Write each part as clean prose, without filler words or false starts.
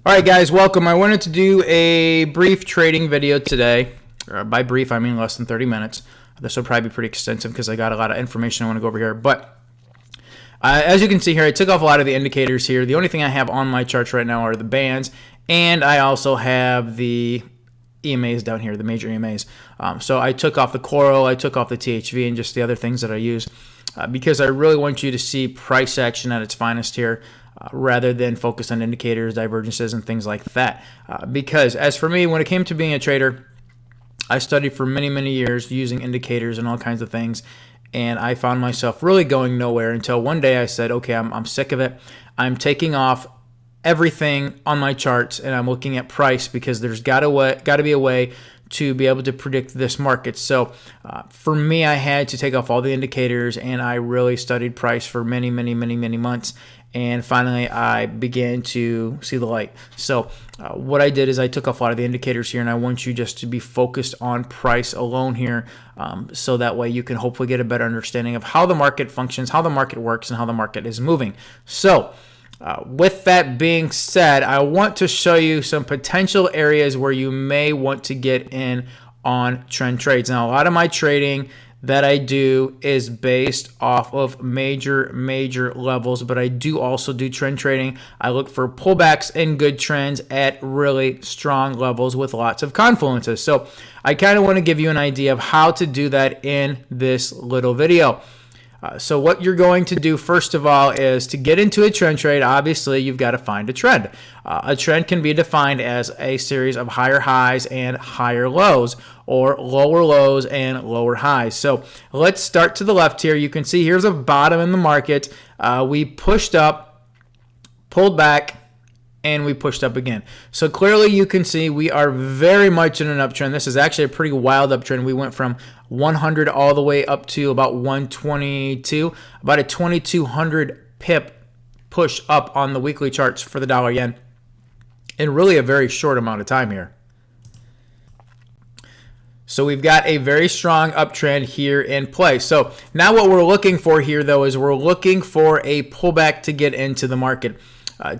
All right, guys, welcome. I wanted to do a brief trading video today. By brief, I mean less than 30 minutes. This will probably be pretty extensive because I got a lot of information I want to go over here. But as you can see here, I took off a lot of the indicators here. The only thing I have on my charts right now are the bands, and I also have the EMAs down here, the major EMAs. So I took off the Coral, I took off the THV, and just the other things that I use because I really want you to see price action at its finest here. Rather than focus on indicators, divergences, and things like that. Because as for me, when it came to being a trader, I studied for many years using indicators and all kinds of things, and I found myself really going nowhere until one day I said, okay, I'm sick of it. I'm taking off everything on my charts, and I'm looking at price because there's got to be a way to be able to predict this market. So for me, I had to take off all the indicators, and I really studied price for many months. And finally, I began to see the light. So what I did is I took off a lot of the indicators here, and I want you just to be focused on price alone here, so that way you can hopefully get a better understanding of how the market functions, how the market works, and how the market is moving. So with that being said, I want to show you some potential areas where you may want to get in on trend trades. Now, a lot of my trading that I do is based off of major levels, but I do also do trend trading. I look for pullbacks and good trends at really strong levels with lots of confluences. So I kind of want to give you an idea of how to do that in this little video. So what you're going to do first of all is to get into a trend trade. Obviously, you've got to find a trend. A trend can be defined as a series of higher highs and higher lows, or lower lows and lower highs. So let's start to the left here. You can see here's a bottom in the market. We pushed up, pulled back, and we pushed up again. So clearly you can see we are very much in an uptrend. This is actually a pretty wild uptrend. We went from 100 all the way up to about 122, about a 2200 pip push up on the weekly charts for the dollar yen in really a very short amount of time here. So we've got a very strong uptrend here in play. So now what we're looking for here, though, is we're looking for a pullback to get into the market.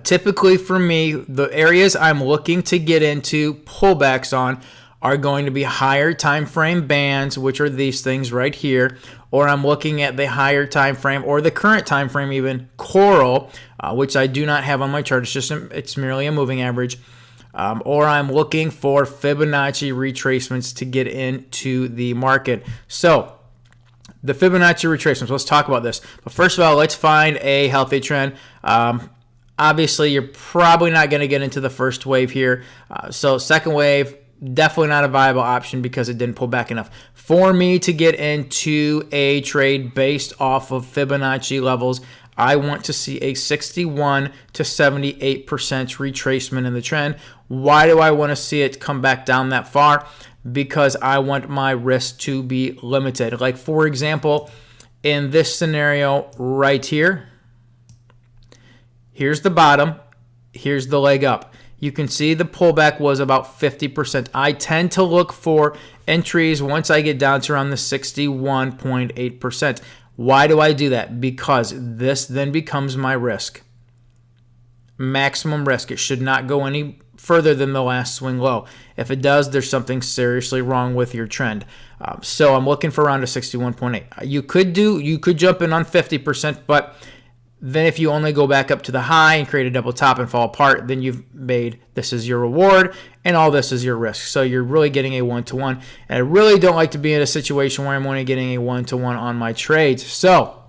Typically for me, the areas I'm looking to get into pullbacks on are going to be higher time frame bands, which are these things right here, or I'm looking at the higher time frame or the current time frame, even Coral, which I do not have on my chart. It's merely a moving average. Or I'm looking for Fibonacci retracements to get into the market. So the Fibonacci retracements, let's talk about this. But first of all, let's find a healthy trend. Obviously, you're probably not going to get into the first wave here. So second wave, definitely not a viable option because it didn't pull back enough. For me to get into a trade based off of Fibonacci levels, I want to see a 61 to 78% retracement in the trend. Why do I want to see it come back down that far? Because I want my risk to be limited. Like, for example, in this scenario right here, here's the bottom, here's the leg up. You can see the pullback was about 50%. I tend to look for entries once I get down to around the 61.8%. Why do I do that? Because this then becomes my risk. Maximum risk. It should not go any further than the last swing low. If it does, there's something seriously wrong with your trend. So I'm looking for around a 61.8. You could jump in on 50%, but then if you only go back up to the high and create a double top and fall apart, then you've made this is your reward and all this is your risk. So you're really getting a one-to-one. And I really don't like to be in a situation where I'm only getting a one-to-one on my trades. So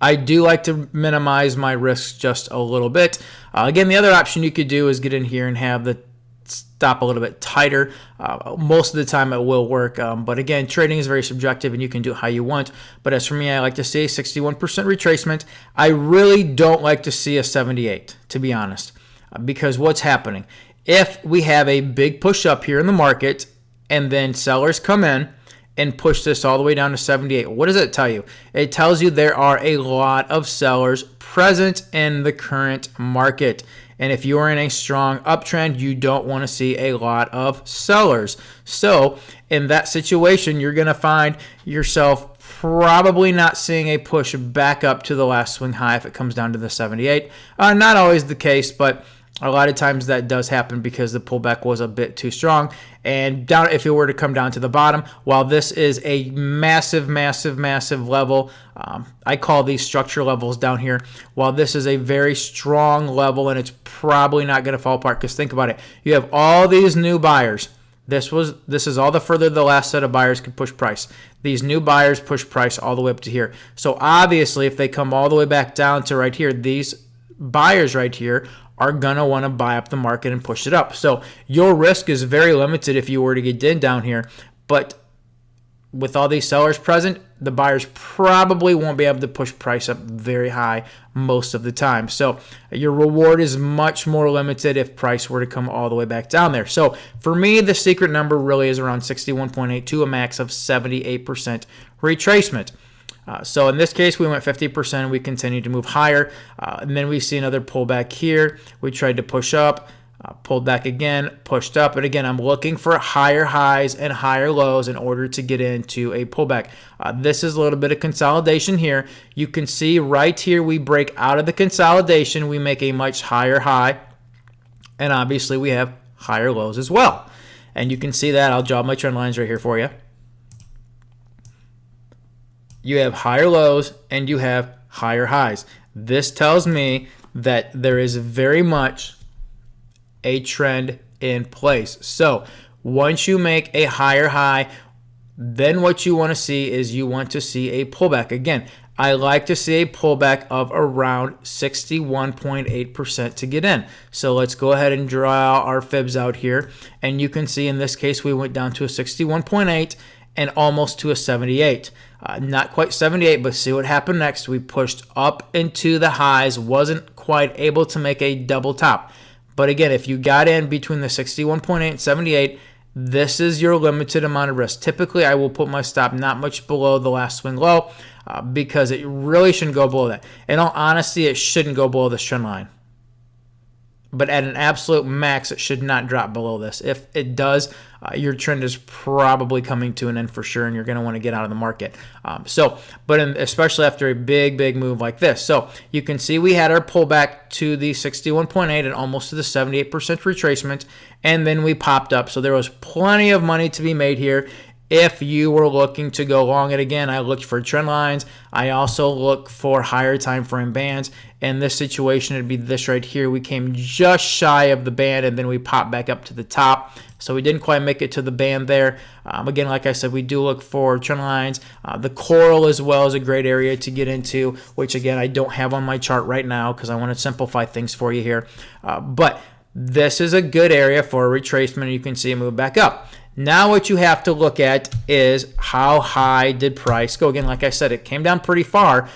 I do like to minimize my risks just a little bit. Again, the other option you could do is get in here and have the stop a little bit tighter. Most of the time it will work, but again, trading is very subjective and you can do it how you want. But as for me, I like to see a 61% retracement. I really don't like to see a 78, to be honest, because what's happening? If we have a big push up here in the market and then sellers come in and push this all the way down to 78, what does it tell you? It tells you there are a lot of sellers present in the current market. And if you're in a strong uptrend, you don't want to see a lot of sellers. So in that situation, you're going to find yourself probably not seeing a push back up to the last swing high if it comes down to the 78. Not always the case, but A lot of times that does happen because the pullback was a bit too strong. And down, if it were to come down to the bottom, while this is a massive, massive, massive level, I call these structure levels down here. While this is a very strong level, and it's probably not going to fall apart, because think about it. You have all these new buyers. This is all the further the last set of buyers could push price. These new buyers push price all the way up to here. So obviously, if they come all the way back down to right here, these buyers right here are going to want to buy up the market and push it up. So your risk is very limited if you were to get in down here. But with all these sellers present, the buyers probably won't be able to push price up very high most of the time. So your reward is much more limited if price were to come all the way back down there. So for me, the secret number really is around 61.8 to a max of 78% retracement. So in this case, we went 50%. We continued to move higher. And then we see another pullback here. We tried to push up, pulled back again, pushed up. And again, I'm looking for higher highs and higher lows in order to get into a pullback. This is a little bit of consolidation here. You can see right here, we break out of the consolidation. We make a much higher high. And obviously, we have higher lows as well. And you can see that. I'll draw my trend lines right here for you. You have higher lows and you have higher highs. This tells me that there is very much a trend in place. So once you make a higher high, then what you want to see is you want to see a pullback. Again, I like to see a pullback of around 61.8% to get in. So let's go ahead and draw our fibs out here. And you can see in this case, we went down to a 61.8 and almost to a 78. Not quite 78, but see what happened next. We pushed up into the highs, wasn't quite able to make a double top. But again, if you got in between the 61.8 and 78, this is your limited amount of risk. Typically, I will put my stop not much below the last swing low because it really shouldn't go below that. In all honesty, it shouldn't go below this trend line. But at an absolute max, it should not drop below this. If it does, your trend is probably coming to an end for sure, and you're going to want to get out of the market. Especially after a big, big move like this. So you can see we had our pullback to the 61.8 and almost to the 78% retracement, and then we popped up. So there was plenty of money to be made here. If you were looking to go long it again, I looked for trend lines. I also look for higher time frame bands. In this situation, it'd be this right here. We came just shy of the band, and then we popped back up to the top. So we didn't quite make it to the band there. Again, like I said, we do look for trend lines. The coral as well is a great area to get into, which again, I don't have on my chart right now because I want to simplify things for you here. But this is a good area for a retracement, and you can see it move back up. Now what you have to look at is how high did price go. Again, like I said, it came down pretty far,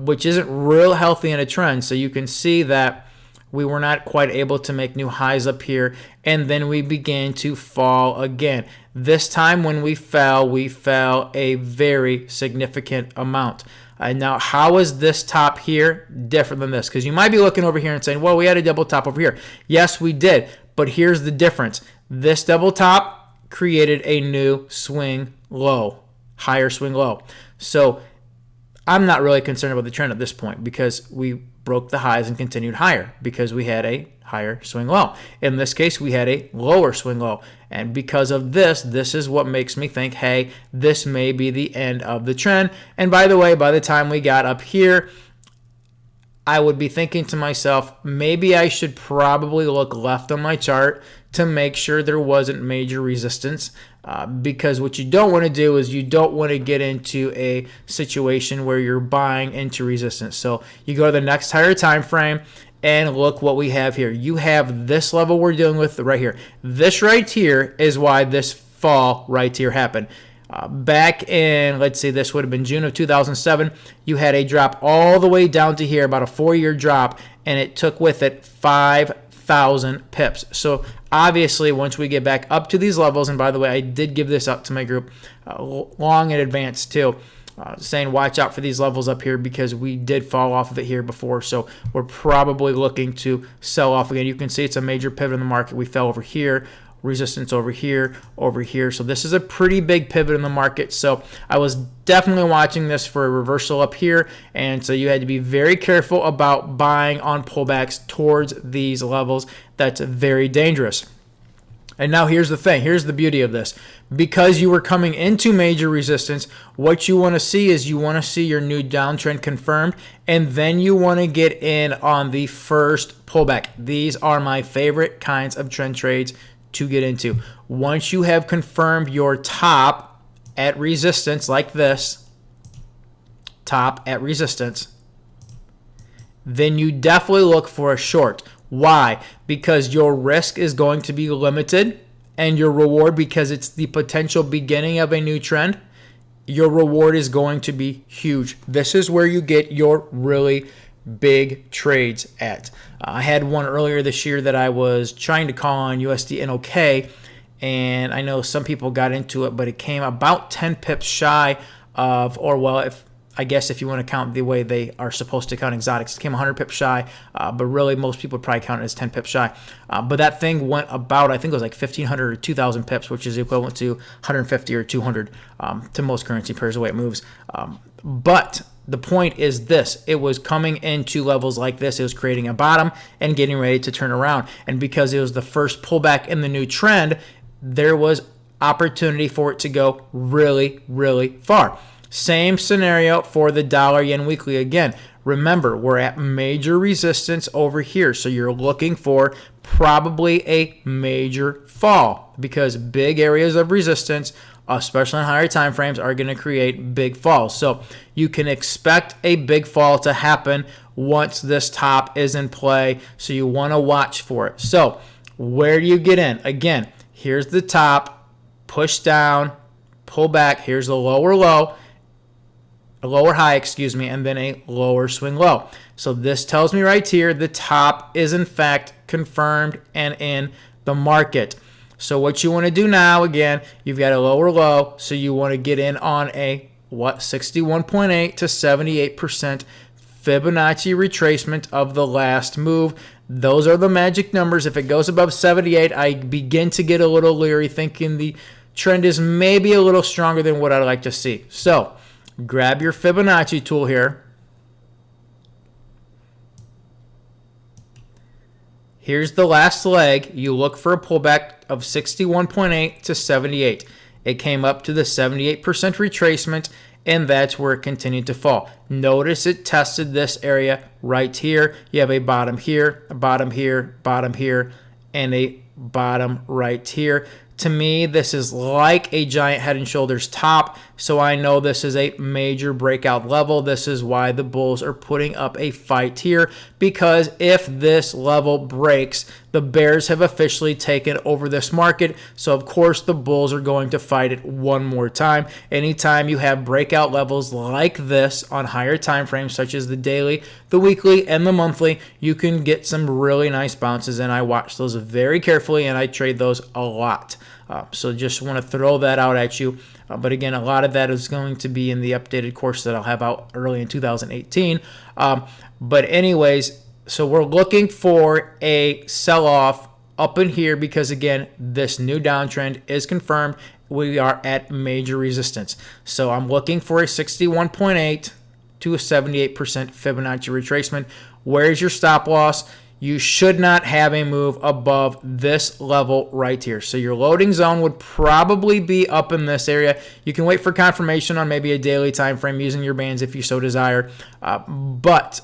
which isn't real healthy in a trend. So you can see that we were not quite able to make new highs up here, and then we began to fall again. This time when we fell a very significant amount. Now, how is this top here different than this? Because you might be looking over here and saying, well, we had a double top over here. Yes, we did, but here's the difference. This double top created a new swing low, higher swing low. So I'm not really concerned about the trend at this point because we broke the highs and continued higher because we had a higher swing low. In this case, we had a lower swing low. And because of this, this is what makes me think, hey, this may be the end of the trend. And by the way, by the time we got up here, I would be thinking to myself, maybe I should probably look left on my chart to make sure there wasn't major resistance because what you don't want to do is you don't want to get into a situation where you're buying into resistance. So you go to the next higher time frame and look what we have here. You have this level we're dealing with right here. This right here is why this fall right here happened. Back in, let's see, this would have been June of 2007, you had a drop all the way down to here, about a 4-year drop, and it took with it 5,000 pips. So obviously, once we get back up to these levels, and by the way, I did give this out to my group long in advance too, saying watch out for these levels up here because we did fall off of it here before. So we're probably looking to sell off again. You can see it's a major pivot in the market. We fell over here. resistance over here, over here. So this is a pretty big pivot in the market. So I was definitely watching this for a reversal up here. And so you had to be very careful about buying on pullbacks towards these levels. That's very dangerous. And now here's the thing. Here's the beauty of this. Because you were coming into major resistance, what you want to see is you want to see your new downtrend confirmed, and then you want to get in on the first pullback. These are my favorite kinds of trend trades to get into. Once you have confirmed your top at resistance like this, top at resistance, then you definitely look for a short. Why? Because your risk is going to be limited, and your reward, because it's the potential beginning of a new trend, your reward is going to be huge. This is where you get your really big trades at. I had one earlier this year that I was trying to call on USD NOK, and I know some people got into it, but it came about 10 pips shy of, or well, if you want to count the way they are supposed to count exotics, it came 100 pips shy, but really most people would probably count it as 10 pips shy. But that thing went about, I think it was like 1,500 or 2,000 pips, which is equivalent to 150 or 200 to most currency pairs, the way it moves. But the point is this: it was coming into levels like this. It was creating a bottom and getting ready to turn around. And because it was the first pullback in the new trend, there was opportunity for it to go really, really far. Same scenario for the dollar yen weekly. Again, remember, we're at major resistance over here. So you're looking for probably a major fall, because big areas of resistance, especially on higher time frames, are going to create big falls. So you can expect a big fall to happen once this top is in play. So you want to watch for it. So where do you get in? Again, here's the top, push down, pull back. Here's the lower low. A lower high, and then a lower swing low. So this tells me right here the top is in fact confirmed and in the market. So what you want to do now, again, you've got a lower low, so you want to get in on a 61.8 to 78% Fibonacci retracement of the last move. Those are the magic numbers. If it goes above 78, I begin to get a little leery, thinking the trend is maybe a little stronger than what I'd like to see. So grab your Fibonacci tool here. Here's the last leg. You look for a pullback of 61.8 to 78. It came up to the 78% retracement, and that's where it continued to fall. Notice it tested this area right here. You have a bottom here, a bottom here, bottom here, and a bottom right here. To me, this is like a giant head and shoulders top, so I know this is a major breakout level. This is why the bulls are putting up a fight here, because if this level breaks, the bears have officially taken over this market. So of course the bulls are going to fight it one more time. Anytime you have breakout levels like this on higher time frames, such as the daily, the weekly, and the monthly, you can get some really nice bounces, and I watch those very carefully and I trade those a lot. So just want to throw that out at you. But again, a lot of that is going to be in the updated course that I'll have out early in 2018. But anyways, so we're looking for a sell-off up in here, because again, this new downtrend is confirmed. We are at major resistance. So I'm looking for a 61.8 to a 78% Fibonacci retracement. Where's your stop loss? You should not have a move above this level right here. So your loading zone would probably be up in this area. You can wait for confirmation on maybe a daily time frame using your bands if you so desire. But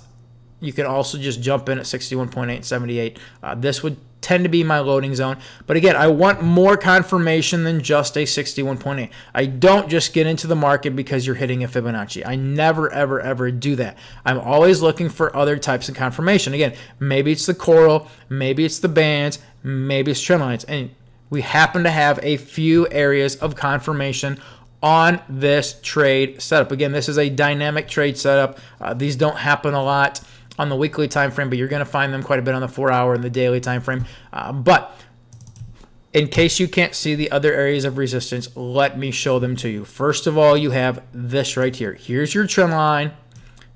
you can also just jump in at 61.8, 78. This would tend to be my loading zone. But again, I want more confirmation than just a 61.8. I don't just get into the market because you're hitting a Fibonacci. I never, ever, ever do that. I'm always looking for other types of confirmation. Again, maybe it's the coral, maybe it's the bands, maybe it's trend lines. And we happen to have a few areas of confirmation on this trade setup. Again, this is a dynamic trade setup. These don't happen a lot on the weekly time frame, but you're going to find them quite a bit on the 4-hour and the daily time frame. But in case you can't see the other areas of resistance, let me show them to you. First of all, you have this right here. Here's your trend line.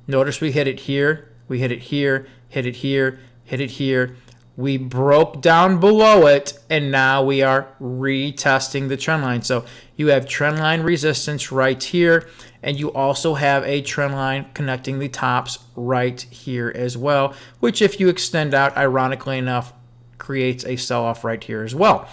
Notice we hit it here, we hit it here, hit it here, hit it here. We broke down below it, and now we are retesting the trend line. So you have trend line resistance right here, and you also have a trend line connecting the tops right here as well, which if you extend out, ironically enough, creates a sell-off right here as well.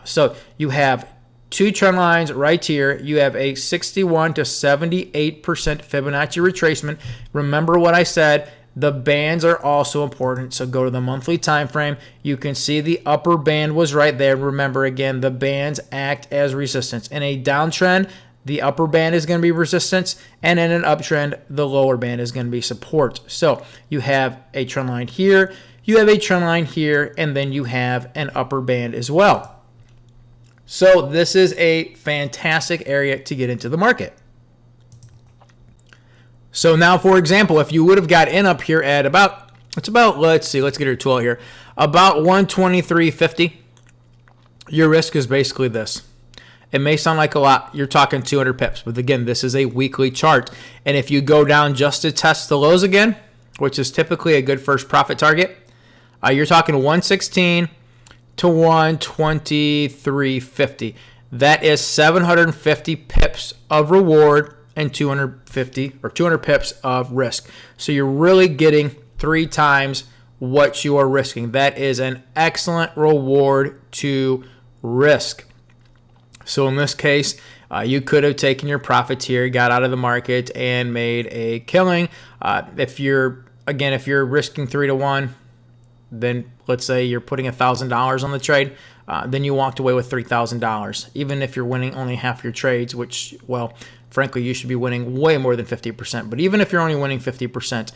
So you have two trend lines right here. You have a 61 to 78% Fibonacci retracement. Remember what I said. The bands are also important, so go to the monthly time frame. You can see the upper band was right there. Remember, again, the bands act as resistance. In a downtrend, the upper band is going to be resistance, and in an uptrend, the lower band is going to be support. So you have a trend line here, you have a trend line here, and then you have an upper band as well. So this is a fantastic area to get into the market. So now, for example, if you would have got in up here at about, let's get your tool here, about 123.50, your risk is basically this. It may sound like a lot. You're talking 200 pips, but again, this is a weekly chart. And if you go down just to test the lows again, which is typically a good first profit target, you're talking 116 to 123.50. That is 750 pips of reward and 250 or 200 pips of risk. So you're really getting 3 times what you are risking. That is an excellent reward to risk. So in this case, you could have taken your profits here, got out of the market, and made a killing. If you're risking 3 to 1, then let's say you're putting $1,000 on the trade, then you walked away with $3,000. Even if you're winning only half your trades, which, well, frankly, you should be winning way more than 50%. But even if you're only winning 50%,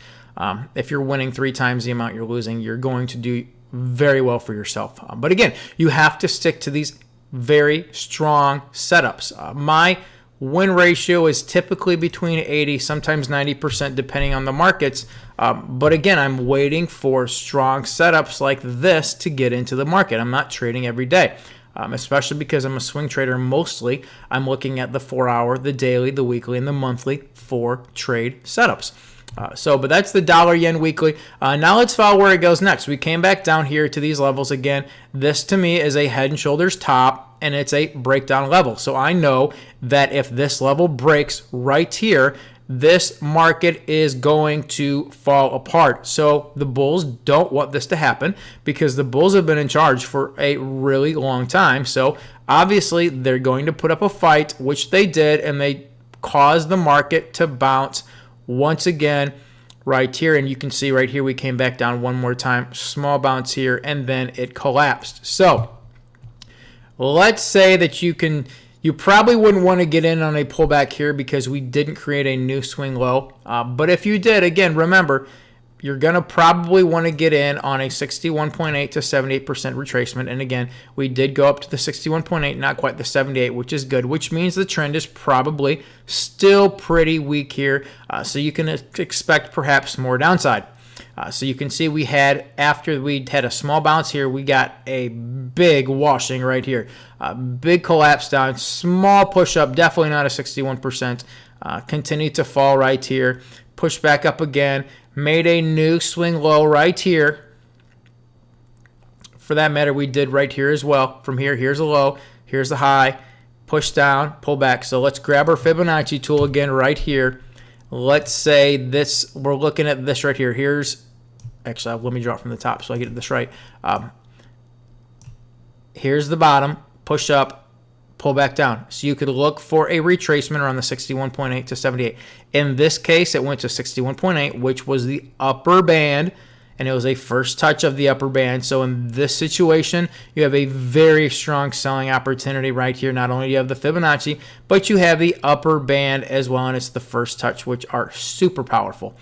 if you're winning 3 times the amount you're losing, you're going to do very well for yourself. But again, you have to stick to these very strong setups. My win ratio is typically between 80, sometimes 90%, depending on the markets. But again, I'm waiting for strong setups like this to get into the market. I'm not trading every day. Especially because I'm a swing trader. Mostly, I'm looking at the 4-hour, the daily, the weekly, and the monthly for trade setups. But that's the dollar-yen weekly. Now let's follow where it goes next. We came back down here to these levels again. This, to me, is a head and shoulders top, and it's a breakdown level. So I know that if this level breaks right here, this market is going to fall apart. So the bulls don't want this to happen because the bulls have been in charge for a really long time. So obviously they're going to put up a fight, which they did, and they caused the market to bounce once again right here. And you can see right here we came back down one more time, small bounce here, and then it collapsed. So let's say that you probably wouldn't want to get in on a pullback here because we didn't create a new swing low. But if you did, again, remember, you're going to probably want to get in on a 61.8 to 78% retracement. And again, we did go up to the 61.8, not quite the 78, which is good, which means the trend is probably still pretty weak here. So you can expect perhaps more downside. So you can see after we had a small bounce here, we got a big washing right here. Big collapse down, small push up, definitely not a 61%. Continue to fall right here. Push back up again. Made a new swing low right here. For that matter, we did right here as well. From here, here's a low. Here's the high. Push down, pull back. So let's grab our Fibonacci tool again right here. Let's say this, we're looking at this right here. Actually, let me draw it from the top so I get this right. Here's the bottom, push up, pull back down. So you could look for a retracement around the 61.8 to 78. In this case, it went to 61.8, which was the upper band, and it was a first touch of the upper band. So in this situation, you have a very strong selling opportunity right here. Not only do you have the Fibonacci, but you have the upper band as well, and it's the first touch, which are super powerful.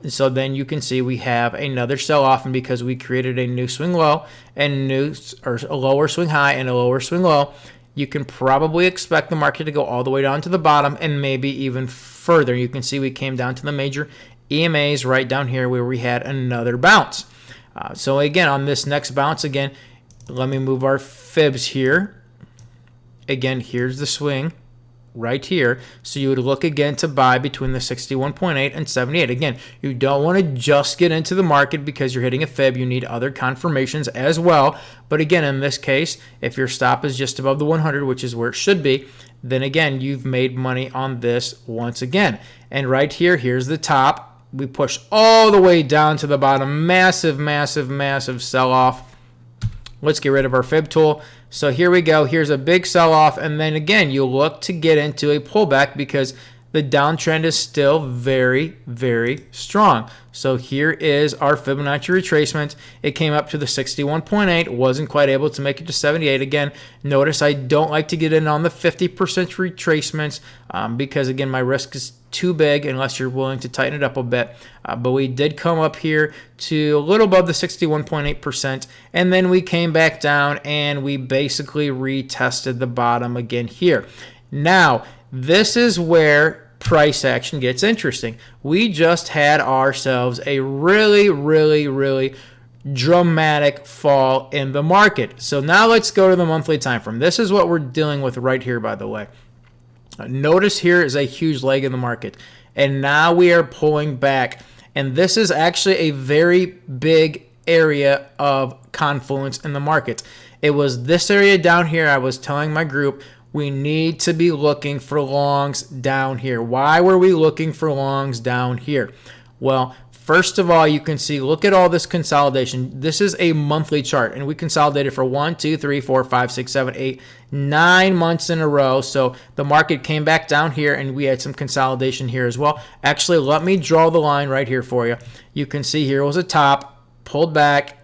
So then you can see we have another sell-off, and because we created a new swing low and a lower swing high and a lower swing low, you can probably expect the market to go all the way down to the bottom and maybe even further. You can see we came down to the major EMAs right down here where we had another bounce. So again, on this next bounce, again, let me move our fibs here. Again, here's the swing right here. So you would look again to buy between the 61.8 and 78. Again, you don't want to just get into the market because you're hitting a fib. You need other confirmations as well. But again, in this case, if your stop is just above the 100, which is where it should be, then again, you've made money on this once again. And right here, here's the top. We push all the way down to the bottom. Massive, massive, massive sell-off. Let's get rid of our fib tool. So here we go. Here's a big sell-off. And then again, you look to get into a pullback because the downtrend is still very, very strong. So here is our Fibonacci retracement. It came up to the 61.8, wasn't quite able to make it to 78. Again, notice I don't like to get in on the 50% retracements because, again, my risk is too big unless you're willing to tighten it up a bit. But we did come up here to a little above the 61.8%, and then we came back down and we basically retested the bottom again here. Now, this is where price action gets interesting. We just had ourselves a really, really, really dramatic fall in the market. So now let's go to the monthly time frame. This is what we're dealing with right here, by the way. Notice here is a huge leg in the market, and now we are pulling back. And this is actually a very big area of confluence in the market. It was this area down here. I was telling my group, we need to be looking for longs down here. Why were we looking for longs down here? Well, first of all, you can see, look at all this consolidation. This is a monthly chart, and we consolidated for 1, 2, 3, 4, 5, 6, 7, 8, 9 months in a row. So the market came back down here, and we had some consolidation here as well. Actually, let me draw the line right here for you. You can see here was a top, pulled back,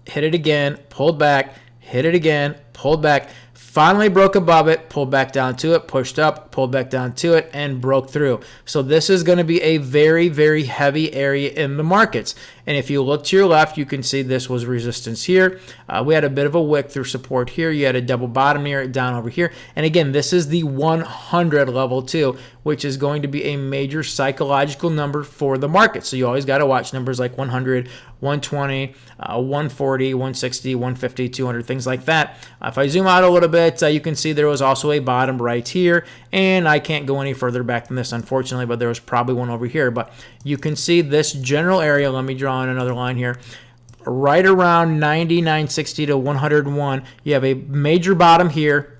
hit it again, pulled back, hit it again, pulled back. Finally broke above it, pulled back down to it, pushed up, pulled back down to it, and broke through. So this is going to be a very, very heavy area in the markets. And if you look to your left, you can see this was resistance here. We had a bit of a wick through support here. You had a double bottom here, down over here. And again, this is the 100 level too, which is going to be a major psychological number for the market. So you always got to watch numbers like 100, 120, 140, 160, 150, 200, things like that. If I zoom out a little bit, you can see there was also a bottom right here. And I can't go any further back than this, unfortunately, but there was probably one over here. But you can see this general area. Let me draw in another line here. Right around 99.60 to 101, you have a major bottom here,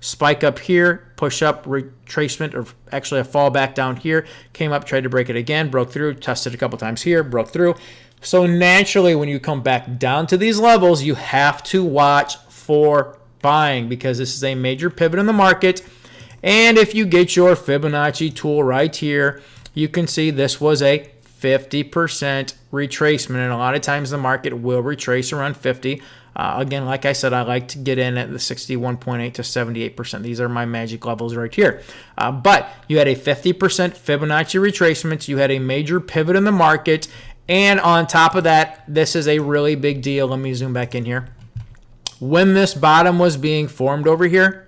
spike up here, push up, retracement, or actually a fall back down here, came up, tried to break it again, broke through, tested a couple times here, broke through. So naturally, when you come back down to these levels, you have to watch for buying because this is a major pivot in the market. And if you get your Fibonacci tool right here, you can see this was a 50% retracement, and a lot of times the market will retrace around 50. Again, like I said, I like to get in at the 61.8 to 78%. These are my magic levels right here. But you had a 50% Fibonacci retracement. You had a major pivot in the market, and on top of that, this is a really big deal. Let me zoom back in here. When this bottom was being formed over here,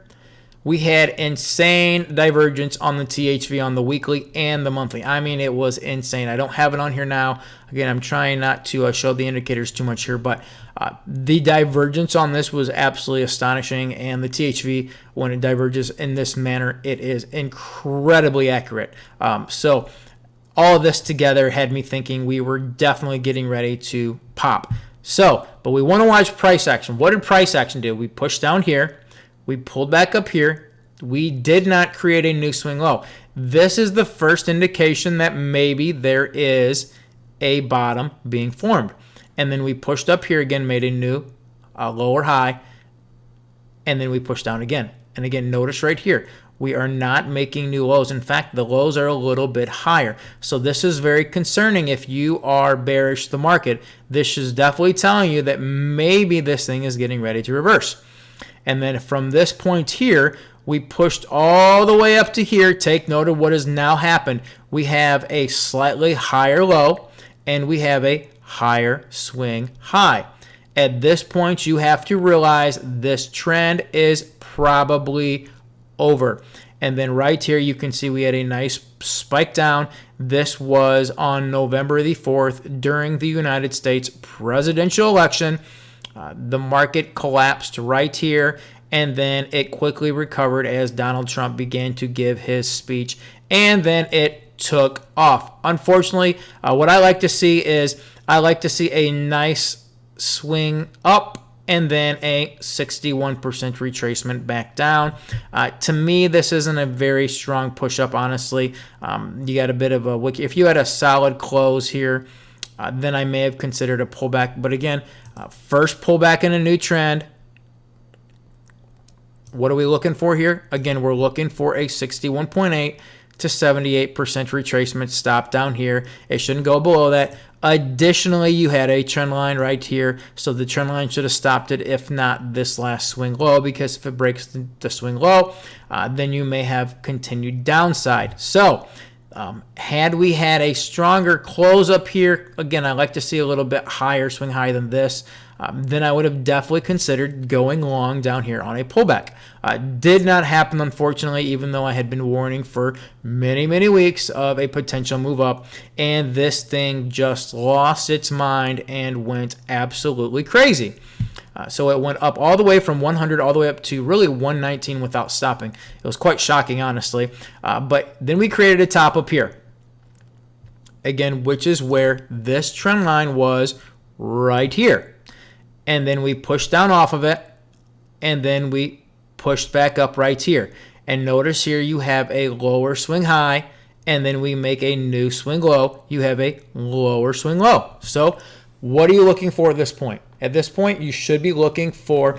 we had insane divergence on the THV on the weekly and the monthly. I mean, it was insane. I don't have it on here now. Again, I'm trying not to show the indicators too much here, but the divergence on this was absolutely astonishing. And the THV, when it diverges in this manner, it is incredibly accurate. So all of this together had me thinking we were definitely getting ready to pop. So, but we want to watch price action. What did price action do? We pushed down here. We pulled back up here. We did not create a new swing low. This is the first indication that maybe there is a bottom being formed. And then we pushed up here again, made a new lower high, and then we pushed down again. And again, notice right here, we are not making new lows. In fact, the lows are a little bit higher. So this is very concerning if you are bearish the market. This is definitely telling you that maybe this thing is getting ready to reverse. And then from this point here, we pushed all the way up to here. Take note of what has now happened. We have a slightly higher low, and we have a higher swing high. At this point, you have to realize this trend is probably over. And then right here, you can see we had a nice spike down. This was on November the 4th during the United States presidential election. The market collapsed right here, and then it quickly recovered as Donald Trump began to give his speech, and then it took off. Unfortunately, what I like to see is I like to see a nice swing up and then a 61% retracement back down. To me, this isn't a very strong push up, honestly. You got a bit of a wick. If you had a solid close here, then I may have considered a pullback. But again, first pullback in a new trend. What are we looking for here? Again, we're looking for a 61.8 to 78% retracement stop down here. It shouldn't go below that. Additionally, you had a trend line right here, so the trend line should have stopped it, if not this last swing low, because if it breaks the swing low, then you may have continued downside. So had we had a stronger close up here, again, I like to see a little bit higher swing high than this, then I would have definitely considered going long down here on a pullback. Did not happen, unfortunately, even though I had been warning for many, many weeks of a potential move up, and this thing just lost its mind and went absolutely crazy. So it went up all the way from 100 all the way up to really 119 without stopping. It was quite shocking, honestly. But then we created a top up here, again, which is where this trend line was right here. And then we pushed down off of it, and then we pushed back up right here. And notice here you have a lower swing high, and then we make a new swing low. You have a lower swing low. So what are you looking for at this point? At this point, you should be looking for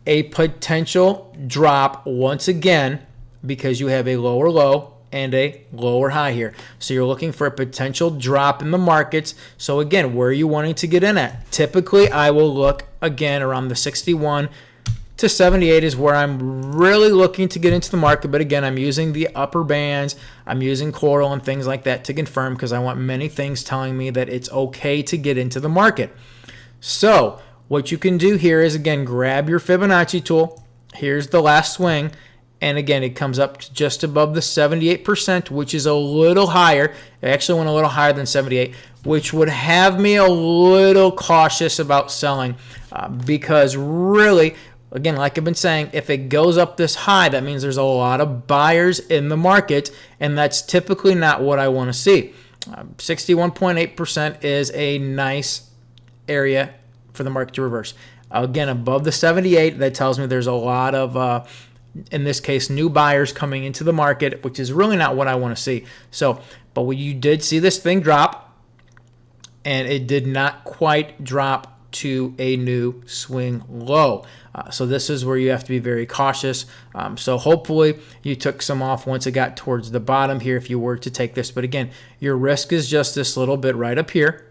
a potential drop once again, because you have a lower low and a lower high here. So you're looking for a potential drop in the markets. So again, where are you wanting to get in at? Typically, I will look again around the 61 to 78 is where I'm really looking to get into the market. But again, I'm using the upper bands. I'm using Coral and things like that to confirm, because I want many things telling me that it's okay to get into the market. So what you can do here is, again, grab your Fibonacci tool. Here's the last swing. And again, it comes up to just above the 78%, which is a little higher. It actually went a little higher than 78, which would have me a little cautious about selling, because really, again, like I've been saying, if it goes up this high, that means there's a lot of buyers in the market, and that's typically not what I want to see. 61.8% is a nice area for the market to reverse. Again, above the 78, that tells me there's a lot of in this case, new buyers coming into the market, which is really not what I want to see. So, but you did see this thing drop, and it did not quite drop to a new swing low. So this is where you have to be very cautious. So hopefully you took some off once it got towards the bottom here if you were to take this. But again, your risk is just this little bit right up here.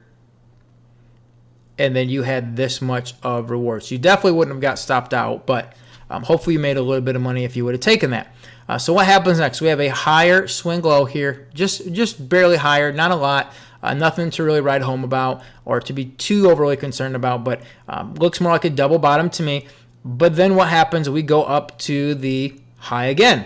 And then you had this much of rewards. You definitely wouldn't have got stopped out, but hopefully you made a little bit of money if you would have taken that. So what happens next? We have a higher swing low here, just barely higher, not a lot, nothing to really write home about or to be too overly concerned about, but looks more like a double bottom to me. But then what happens? We go up to the high again.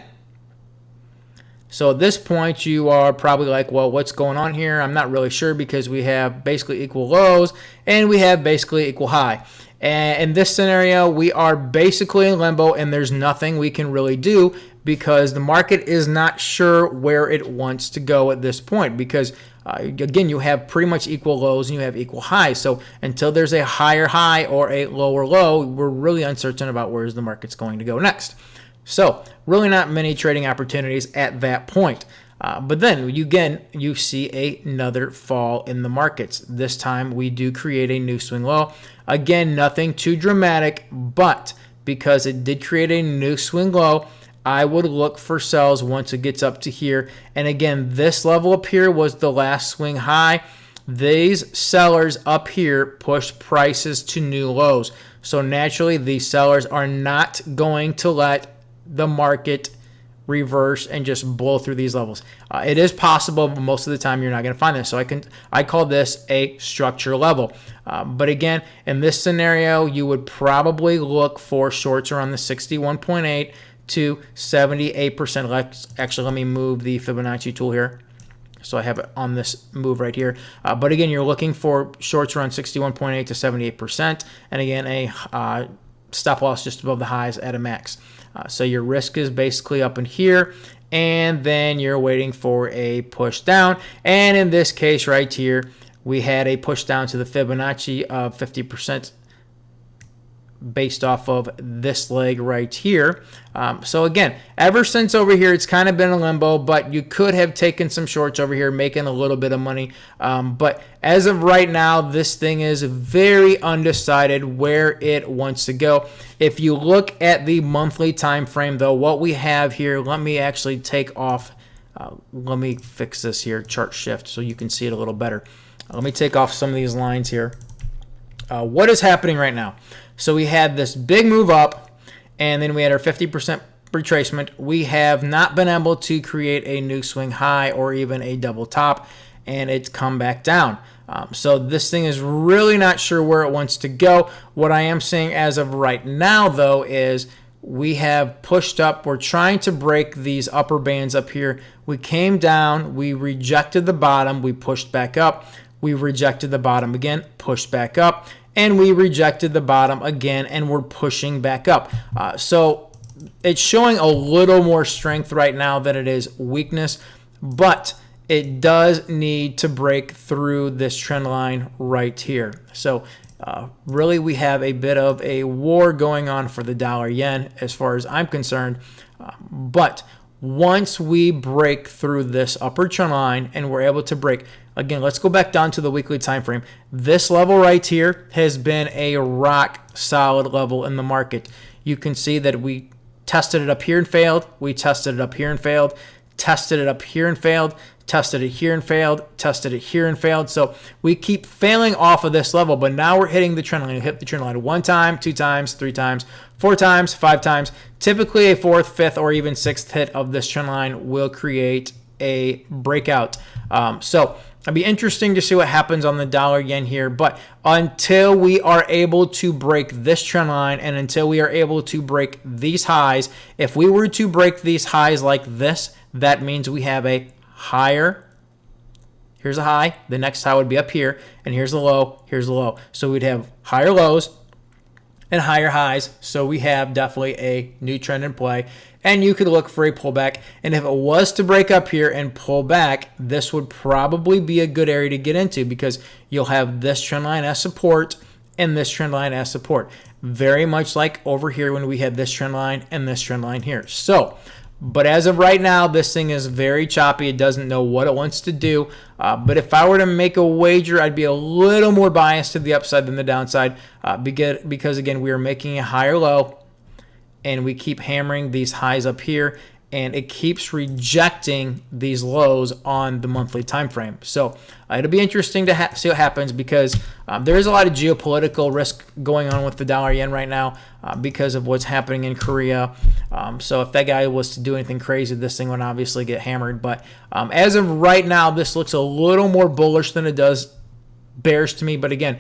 So at this point, you are probably like, well, what's going on here? I'm not really sure, because we have basically equal lows and we have basically equal high. And in this scenario, we are basically in limbo, and there's nothing we can really do, because the market is not sure where it wants to go at this point, because again, you have pretty much equal lows and you have equal highs. So until there's a higher high or a lower low, we're really uncertain about where the market's going to go next. So really not many trading opportunities at that point. But then you see another fall in the markets. This time we do create a new swing low. Again, nothing too dramatic, but because it did create a new swing low, I would look for sells once it gets up to here. And again, this level up here was the last swing high. These sellers up here push prices to new lows. So naturally, these sellers are not going to let the market reverse and just blow through these levels. It is possible, but most of the time you're not going to find this. So I call this a structure level. But again, in this scenario, you would probably look for shorts around the 61.8 to 78%. Actually, let me move the Fibonacci tool here. So I have it on this move right here. But again, you're looking for shorts around 61.8 to 78%. And again, a stop loss just above the highs at a max. So your risk is basically up in here, and then you're waiting for a push down. And in this case right here, we had a push down to the Fibonacci of 50% based off of this leg right here. So again, ever since over here, it's kind of been a limbo, but you could have taken some shorts over here, making a little bit of money. But as of right now, this thing is very undecided where it wants to go. If you look at the monthly time frame, though, what we have here, let me actually take off. Let me fix this here, chart shift, so you can see it a little better. Let me take off some of these lines here. What is happening right now? So we had this big move up, and then we had our 50% retracement. We have not been able to create a new swing high or even a double top, and it's come back down. So this thing is really not sure where it wants to go. What I am seeing as of right now, though, is we have pushed up. We're trying to break these upper bands up here. We came down. We rejected the bottom. We pushed back up. We rejected the bottom again, pushed back up, and we rejected the bottom again, and we're pushing back up. So it's showing a little more strength right now than it is weakness, but it does need to break through this trend line right here. So really we have a bit of a war going on for the dollar yen as far as I'm concerned, but once we break through this upper trend line and we're able to break, again, let's go back down to the weekly time frame. This level right here has been a rock solid level in the market. You can see that we tested it up here and failed. We tested it up here and failed. Tested it up here and failed. Tested it here and failed. Tested it here and failed. So we keep failing off of this level, but now we're hitting the trend line. We hit the trend line 1 time, 2 times, 3 times, 4 times, 5 times. Typically a 4th, 5th, or even 6th hit of this trend line will create a breakout. So it'll be interesting to see what happens on the dollar yen here. But until we are able to break this trend line and until we are able to break these highs, if we were to break these highs like this, that means we have a higher. Here's a high. The next high would be up here. And here's the low. Here's the low. So we'd have higher lows and higher highs. So we have definitely a new trend in play. And you could look for a pullback. And if it was to break up here and pull back, this would probably be a good area to get into because you'll have this trend line as support and this trend line as support. Very much like over here when we had this trend line and this trend line here. So, but as of right now, this thing is very choppy. It doesn't know what it wants to do. But if I were to make a wager, I'd be a little more biased to the upside than the downside because again, we are making a higher low and we keep hammering these highs up here and it keeps rejecting these lows on the monthly time frame. So it'll be interesting to see what happens because there is a lot of geopolitical risk going on with the dollar yen right now because of what's happening in Korea. So if that guy was to do anything crazy, this thing would obviously get hammered. But as of right now, this looks a little more bullish than it does bearish to me. But again,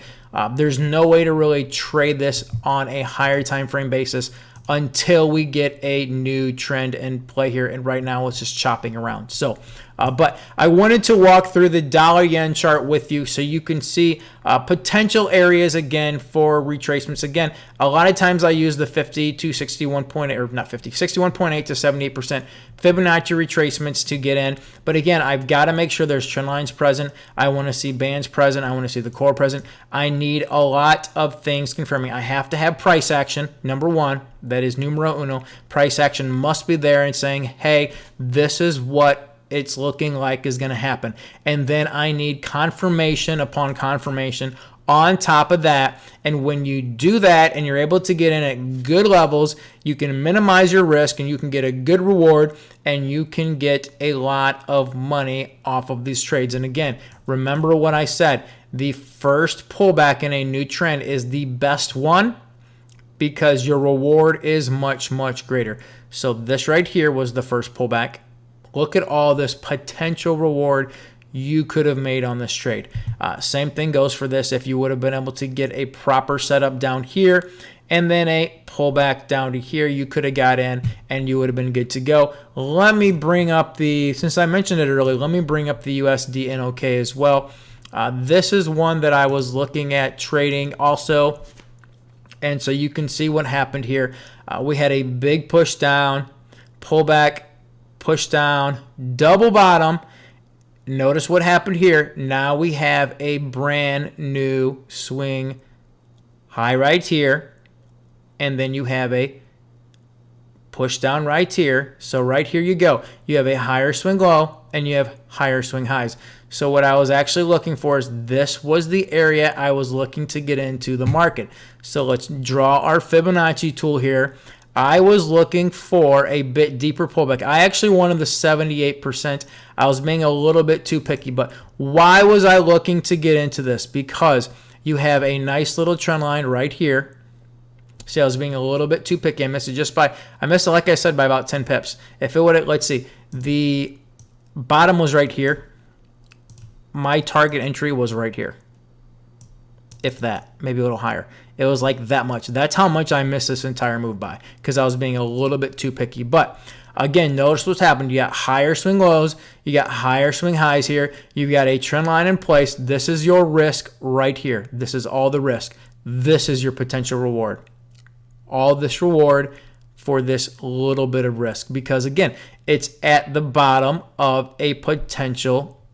there's no way to really trade this on a higher time frame basis until we get a new trend in play here. And right now it's just chopping around. So, but I wanted to walk through the dollar yen chart with you so you can see potential areas again for retracements. Again, a lot of times I use the 50 to 61.8 or not 50, 61.8 to 78% Fibonacci retracements to get in. But again, I've got to make sure there's trend lines present. I want to see bands present. I want to see the core present. I need a lot of things confirming. I have to have price action, number one. That is numero uno. Price action must be there and saying, hey, this is what it's looking like is going to happen. And then I need confirmation upon confirmation on top of that. And when you do that and you're able to get in at good levels, you can minimize your risk and you can get a good reward and you can get a lot of money off of these trades. And again, remember what I said, the first pullback in a new trend is the best one because your reward is much, much greater. So this right here was the first pullback. Look at all this potential reward you could have made on this trade. Same thing goes for this. If you would have been able to get a proper setup down here and then a pullback down to here, you could have got in and you would have been good to go. Let me bring up since I mentioned it earlier, let me bring up the USD NOK as well. This is one that I was looking at trading also And so you can see what happened here. We had a big push down, pull back, push down, double bottom. Notice what happened here. Now we have a brand new swing high right here. And then you have a push down right here. So right here you go. You have a higher swing low and you have higher swing highs. So what I was actually looking for is this was the area I was looking to get into the market. So let's draw our Fibonacci tool here. I was looking for a bit deeper pullback. I actually wanted the 78%. I was being a little bit too picky, but why was I looking to get into this? Because you have a nice little trend line right here. See, I was being a little bit too picky. I missed it, like I said, by about 10 pips. If it would, let's see, the bottom was right here. My target entry was right here. If that, maybe a little higher. It was like that much. That's how much I missed this entire move by, because I was being a little bit too picky. But again, notice what's happened. You got higher swing lows. You got higher swing highs here. You've got a trend line in place. This is your risk right here. This is all the risk. This is your potential reward. All this reward for this little bit of risk, because again, it's at the bottom of a potential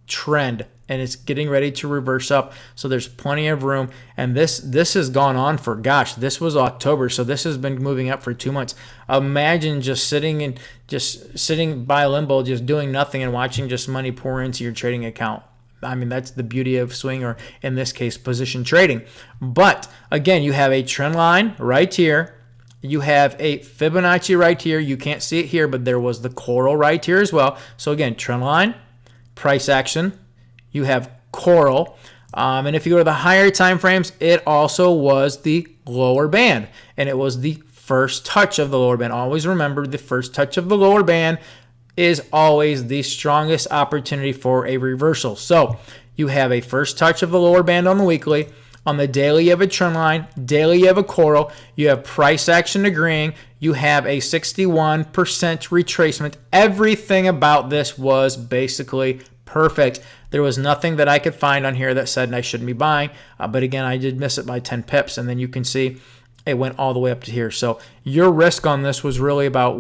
trend and it's getting ready to reverse up. So there's plenty of room. And this has gone on for, gosh, this was October. So this has been moving up for 2 months. Imagine just sitting by limbo, just doing nothing and watching just money pour into your trading account. I mean, that's the beauty of swing, or in this case, position trading. But again, you have a trend line right here. You have a Fibonacci right here. You can't see it here, but there was the coral right here as well. So again, trend line, price action. You have coral. And if you go to the higher time frames, it also was the lower band. And it was the first touch of the lower band. Always remember, the first touch of the lower band is always the strongest opportunity for a reversal. So you have a first touch of the lower band on the weekly. On the daily, you have a trend line. Daily, you have a coral. You have price action agreeing. You have a 61% retracement. Everything about this was basically perfect. There was nothing that I could find on here that said I shouldn't be buying. But again, I did miss it by 10 pips. And then you can see it went all the way up to here. So your risk on this was really about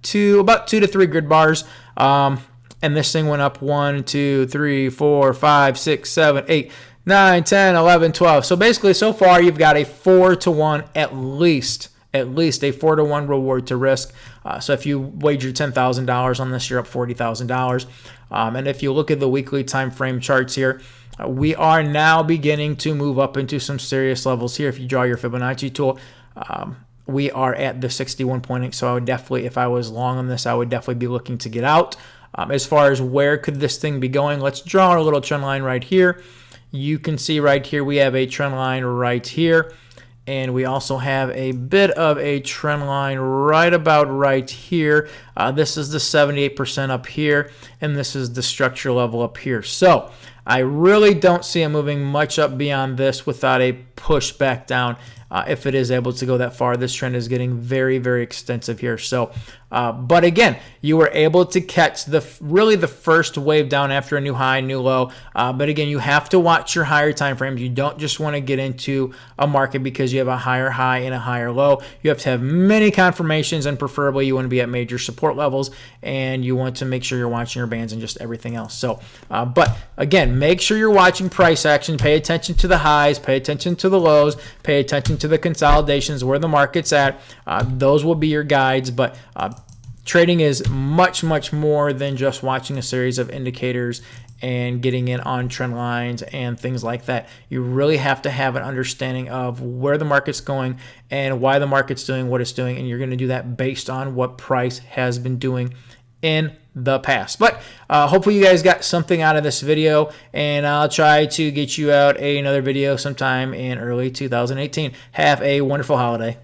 two to three grid bars. And this thing went up 1, 2, 3, 4, 5, 6, 7, 8, 9, 10, 11, 12. So basically, so far, you've got a 4-to-1 at least a 4-to-1 reward to risk. So if you wager $10,000 on this, you're up $40,000. And if you look at the weekly time frame charts here, we are now beginning to move up into some serious levels here. If you draw your Fibonacci tool, we are at the 61.8. So I would definitely, if I was long on this, I would definitely be looking to get out. As far as where could this thing be going, let's draw our little trend line right here. You can see right here we have a trend line right here. And we also have a bit of a trend line right about right here. This is the 78% up here, and this is the structure level up here. So I really don't see it moving much up beyond this without a push back down. If it is able to go that far, this trend is getting very, very extensive here. So, but again, you were able to catch really the first wave down after a new high, new low. But again, you have to watch your higher time frames. You don't just want to get into a market because you have a higher high and a higher low. You have to have many confirmations, and preferably you want to be at major support levels, and you want to make sure you're watching your bands and just everything else. So, but again, make sure you're watching price action. Pay attention to the highs, pay attention to the lows, pay attention to the consolidations, where the market's at. Those will be your guides, but trading is much, much more than just watching a series of indicators and getting in on trend lines and things like that. You really have to have an understanding of where the market's going and why the market's doing what it's doing, and you're going to do that based on what price has been doing in the past. But hopefully you guys got something out of this video, and I'll try to get you out another video sometime in early 2018. Have a wonderful holiday.